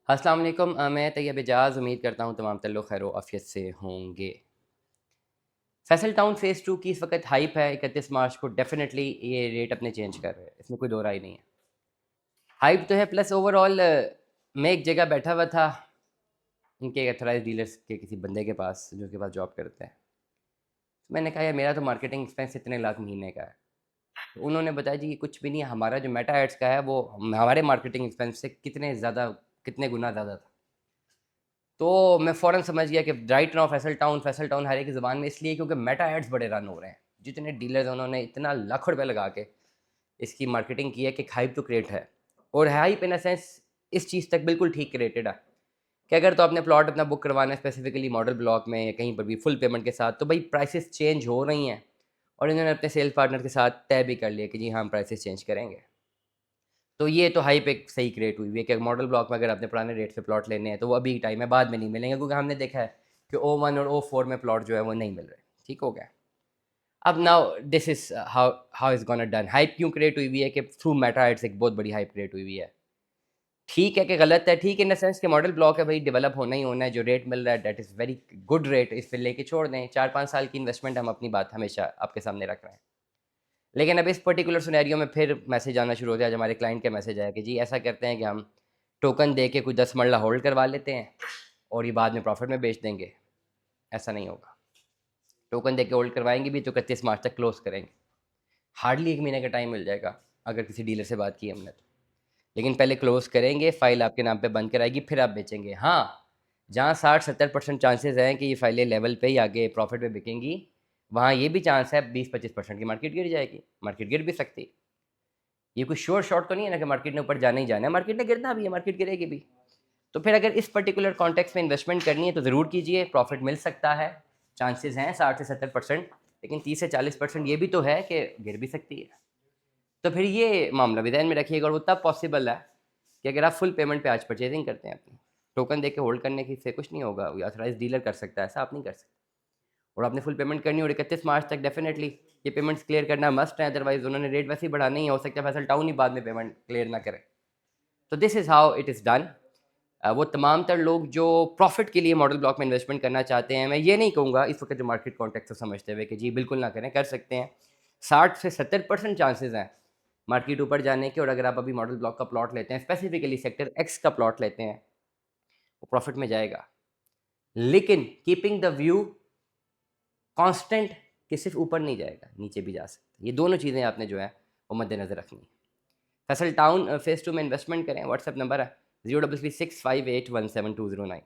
अस्सलाम वालेकुम। मैं तैयब एजाज उम्मीद करता हूँ तमाम तल्लुक़ खैर आफ़ियत से होंगे। फैसल टाउन फ़ेज़ 2 की इस वक्त हाइप है। 31 मार्च को डेफिनेटली ये रेट अपने चेंज कर रहे हैं, इसमें कोई दो राय नहीं है। हाइप तो है, प्लस ओवरऑल मैं एक जगह बैठा हुआ था इनके एथराइज़ डीलर्स के किसी बंदे के पास जो उनके पास जॉब करते हैं। मैंने कहा यार मेरा तो मार्केटिंग एक्सपेंस इतने लाख महीने का है। तो उन्होंने बताया जी ये कुछ भी नहीं है, हमारा जो मेटा एड्स का है वो हमारे मार्केटिंग एक्सपेंस से कितने गुना ज़्यादा था। तो मैं फ़ौरन समझ गया कि राइट नाउ फैसल टाउन हर एक की ज़बान में इसलिए क्योंकि मेटा एड्स बड़े रन हो रहे हैं। जितने डीलर्स हैं उन्होंने इतना लाखों रुपए लगा के इसकी मार्केटिंग की है कि हाइप तो क्रिएट है। और हाइप इन अ सेंस इस चीज़ तक बिल्कुल ठीक क्रिएटेड है कि अगर तो आपने प्लॉट अपना बुक करवाना है स्पेसिफिकली मॉडल ब्लॉक में या कहीं पर भी फुल पेमेंट के साथ, तो भाई प्राइसेस चेंज हो रही हैं और इन्होंने अपने सेल्स पार्टनर के साथ तय भी कर लिया कि जी हाँ, हम प्राइसेस चेंज करेंगे। तो ये तो हाइप एक सही क्रिएट हुई है कि मॉडल ब्लॉक में अगर आपने पुराने रेट से प्लॉट लेने हैं तो वो अभी टाइम है, बाद में नहीं मिलेंगे, क्योंकि हमने देखा है कि O1 और O4 में प्लॉट जो है वो नहीं मिल रहे। ठीक हो गया। अब now this is how how is gonna done. Hype क्यों क्रिएट हुई हुई है कि थ्रू मेटा एड्स एक बहुत बड़ी हाइप क्रिएट हुई हुई है। ठीक है कि गलत है? ठीक इन द सेंस कि मॉडल ब्लॉक है भाई, डेवलप होना ही होना है। जो रेट मिल रहा है that is very good rate, इस पे लेके छोड़ दें। 4-5 साल की इन्वेस्टमेंट, हम अपनी बात हमेशा आपके सामने रख रहे हैं। लेकिन अब इस पर्टिकुलर सिनेरियो में फिर मैसेज आना शुरू हो गया। आज हमारे क्लाइंट का मैसेज आया कि जी ऐसा करते हैं कि हम टोकन दे के कुछ 10 मरला होल्ड करवा लेते हैं और ये बाद में प्रॉफिट में बेच देंगे। ऐसा नहीं होगा। टोकन दे के होल्ड करवाएंगे भी तो 31 मार्च तक क्लोज करेंगे। हार्डली 1 महीने का टाइम मिल जाएगा अगर किसी डीलर से बात की हमने तो। लेकिन पहले क्लोज करेंगे, फाइल आपके नाम पे बंद कराएगी, फिर आप बेचेंगे। हाँ, जहाँ 60-70% चांसेस हैं कि ये फाइलें लेवल पे ही आगे प्रॉफिट में बिकेंगी, वहाँ ये भी चांस है 20-25% की मार्केट गिर जाएगी। मार्केट गिर भी सकती है। ये कोई श्योर शॉट तो नहीं है ना कि मार्केट ने ऊपर जाना ही जाना है। मार्केट ने गिरना भी है, मार्केट गिरेगी भी। तो फिर अगर इस पर्टिकुलर कॉन्टेक्स्ट में इन्वेस्टमेंट करनी है तो ज़रूर कीजिए, प्रॉफिट मिल सकता है। चांसेस हैं 60 से 70%, लेकिन 30 से 40% ये भी तो है कि गिर भी सकती है। तो फिर ये मामला भी ध्यान में रखिएगा। और वो तब पॉसिबल है कि अगर आप फुल पेमेंट पे आज परचेजिंग करते हैं अपनी, टोकन देके होल्ड करने की से कुछ नहीं होगा। ऑथराइज डीलर कर सकता है, ऐसा आप नहीं कर सकते। और आपने फुल पेमेंट करनी और 31 मार्च तक डेफिनेटली ये पेमेंट्स क्लियर करना मस्ट है। अदरवाइज उन्होंने रेट वैसे ही बढ़ाना ही है, हो सकता है फैसल टाउन ही बाद में पेमेंट क्लियर ना करे। तो this is how it is done. वो तमाम तर लोग जो प्रॉफिट के लिए मॉडल ब्लॉक में इन्वेस्टमेंट करना चाहते हैं, मैं ये नहीं कहूँगा इस वक्त जो मार्केट कॉन्टेक्स्ट को समझते हुए कि जी बिल्कुल ना करें, कर सकते हैं। 60 से 70% चांसेस हैं मार्केट ऊपर जाने के। और अगर आप अभी मॉडल ब्लॉक का प्लॉट लेते हैं, स्पेसिफिकली सेक्टर एक्स का प्लॉट लेते हैं, वो प्रॉफिट में जाएगा। लेकिन कीपिंग द व्यू कांस्टेंट कि सिर्फ ऊपर नहीं जाएगा, नीचे भी जा सकता है। ये दोनों चीज़ें आपने जो है वो मद्देनज़र रखनी है। फैसल टाउन फेज़ 2 में इन्वेस्टमेंट करें। व्हाट्सएप नंबर है 033658172009।